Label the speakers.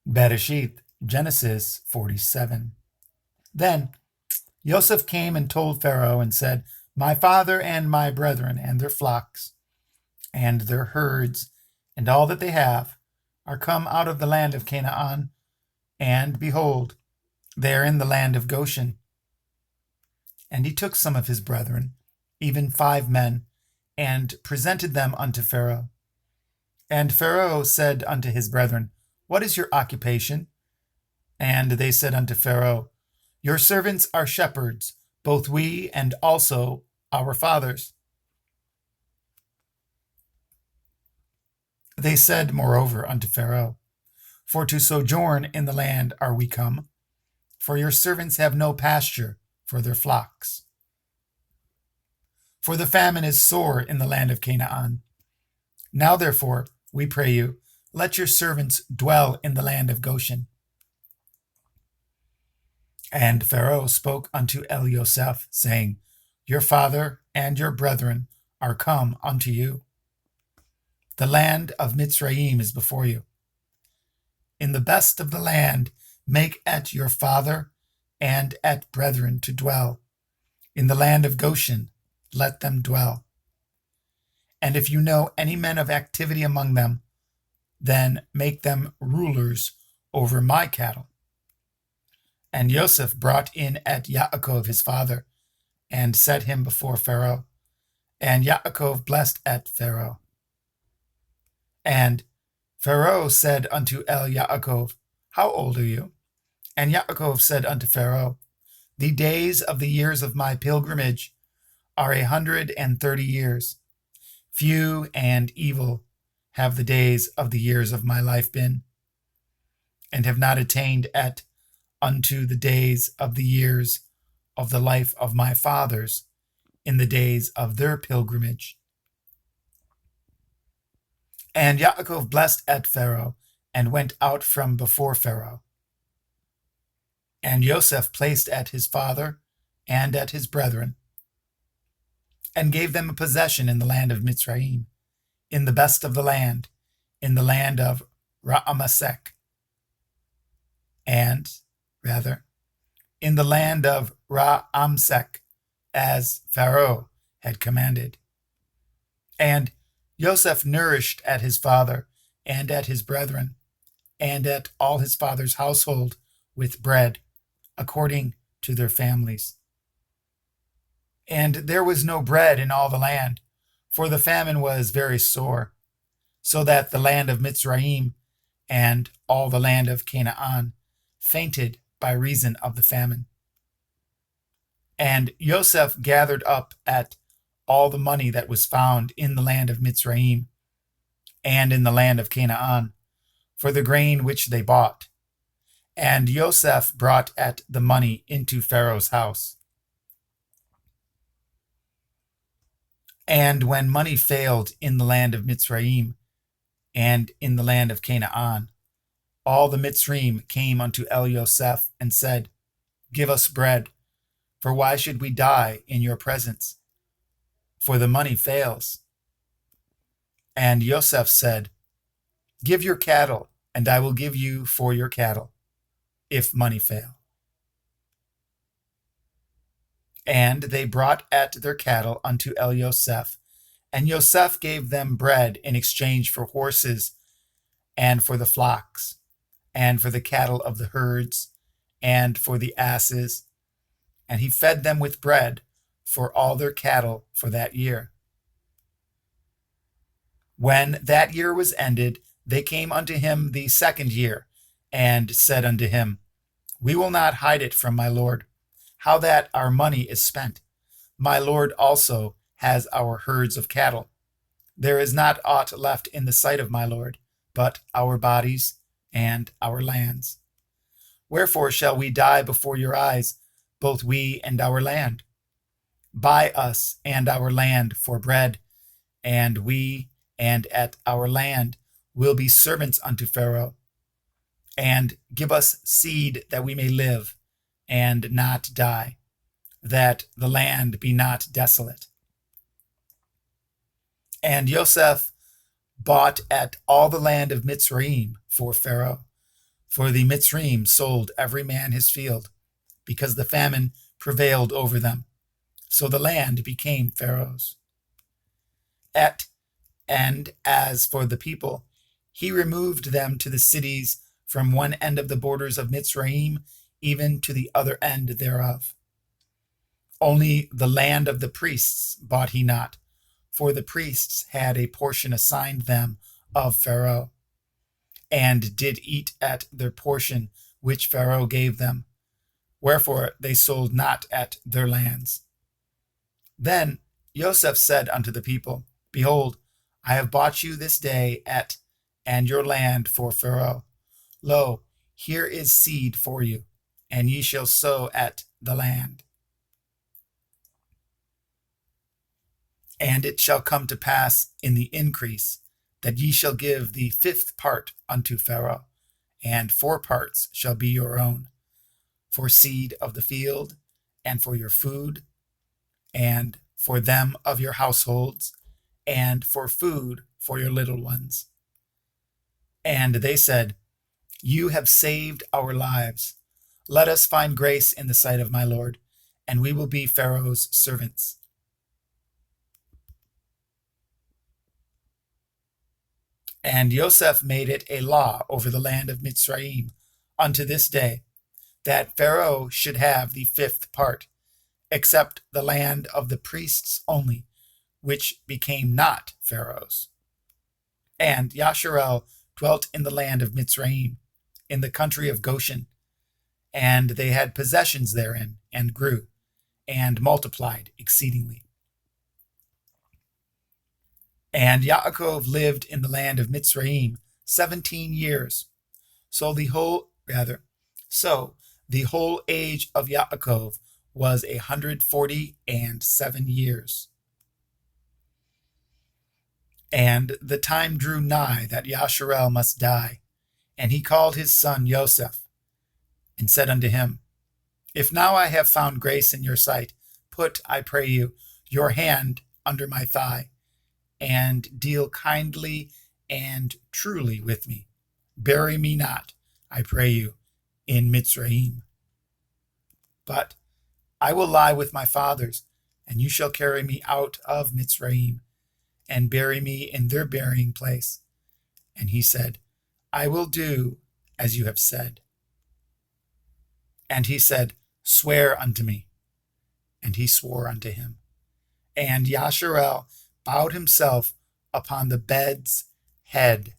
Speaker 1: Bereshith, Genesis 47. Then Joseph came and told Pharaoh and said, My father and my brethren and their flocks and their herds and all that they have are come out of the land of Canaan, and behold, they are in the land of Goshen. And he took some of his brethren, even 5 men, and presented them unto Pharaoh. And Pharaoh said unto his brethren, What is your occupation? And they said unto Pharaoh, Your servants are shepherds, both we and also our fathers. They said moreover unto Pharaoh, For to sojourn in the land are we come, for your servants have no pasture for their flocks. For the famine is sore in the land of Canaan. Now therefore, we pray you, let your servants dwell in the land of Goshen. And Pharaoh spoke unto Elioseph, saying, Your father and your brethren are come unto you. The land of Mitzrayim is before you. In the best of the land make at your father and at brethren to dwell. In the land of Goshen let them dwell. And if you know any men of activity among them, then make them rulers over my cattle. And Joseph brought in at Yaakov his father, and set him before Pharaoh. And Yaakov blessed at Pharaoh. And Pharaoh said unto Yaakov, How old are you? And Yaakov said unto Pharaoh, The days of the years of my pilgrimage are 130 years. Few and evil have the days of the years of my life been, and have not attained unto the days of the years of the life of my fathers in the days of their pilgrimage. And Yaakov blessed at Pharaoh, and went out from before Pharaoh. And Joseph placed at his father and at his brethren, and gave them a possession in the land of Mitzrayim, in the best of the land, in the land of Ra'amasek, in the land of Ra'amsek, as Pharaoh had commanded. And Joseph nourished at his father and at his brethren, and at all his father's household with bread, according to their families. And there was no bread in all the land, for the famine was very sore, so that the land of Mitzrayim and all the land of Canaan fainted by reason of the famine. And Joseph gathered up at all the money that was found in the land of Mitzrayim and in the land of Canaan, for the grain which they bought. And Joseph brought at the money into Pharaoh's house. And when money failed in the land of Mitzrayim and in the land of Canaan, all the Mitzrayim came unto Elioseph and said, Give us bread, for why should we die in your presence? For the money fails. And Joseph said, Give your cattle, and I will give you for your cattle, if money fail. And they brought at their cattle unto Elioseph, and Joseph gave them bread in exchange for horses, and for the flocks, and for the cattle of the herds, and for the asses, and he fed them with bread for all their cattle for that year. When that year was ended, they came unto him the 2nd year, and said unto him, We will not hide it from my lord, how that our money is spent. My lord also has our herds of cattle. There is not aught left in the sight of my lord, but our bodies and our lands. Wherefore shall we die before your eyes, both we and our land? Buy us and our land for bread, and we and at our land will be servants unto Pharaoh. And give us seed that we may live and not die, that the land be not desolate. And Joseph bought at all the land of Mitzrayim for Pharaoh, For the Mitzrayim sold every man his field, because the famine prevailed over them. So the land became Pharaoh's. And as for the people, he removed them to the cities from one end of the borders of Mitzrayim even to the other end thereof. Only the land of the priests bought he not, for the priests had a portion assigned them of Pharaoh, and did eat at their portion which Pharaoh gave them. Wherefore they sold not at their lands. Then Joseph said unto the people, Behold, I have bought you this day and your land for Pharaoh. Lo, here is seed for you, and ye shall sow at the land. And it shall come to pass in the increase that ye shall give the 5th part unto Pharaoh, and 4 parts shall be your own, for seed of the field, and for your food, and for them of your households, and for food for your little ones. And they said, You have saved our lives. Let us find grace in the sight of my Lord, and we will be Pharaoh's servants. And Joseph made it a law over the land of Mitzrayim unto this day, that Pharaoh should have the 5th part, except the land of the priests only, which became not Pharaoh's. And Yasharel dwelt in the land of Mitzrayim, in the country of Goshen, and they had possessions therein, and grew, and multiplied exceedingly. And Yaakov lived in the land of Mitzrayim 17 years. So the whole age of Yaakov was 147 years. And the time drew nigh that Yasharel must die, and he called his son Joseph, and said unto him, If now I have found grace in your sight, put, I pray you, your hand under my thigh, and deal kindly and truly with me. Bury me not, I pray you, in Mitzrayim. But I will lie with my fathers, and you shall carry me out of Mitzrayim, and bury me in their burying place. And he said, I will do as you have said. And he said, Swear unto me. And he swore unto him. And Yasharel bowed himself upon the bed's head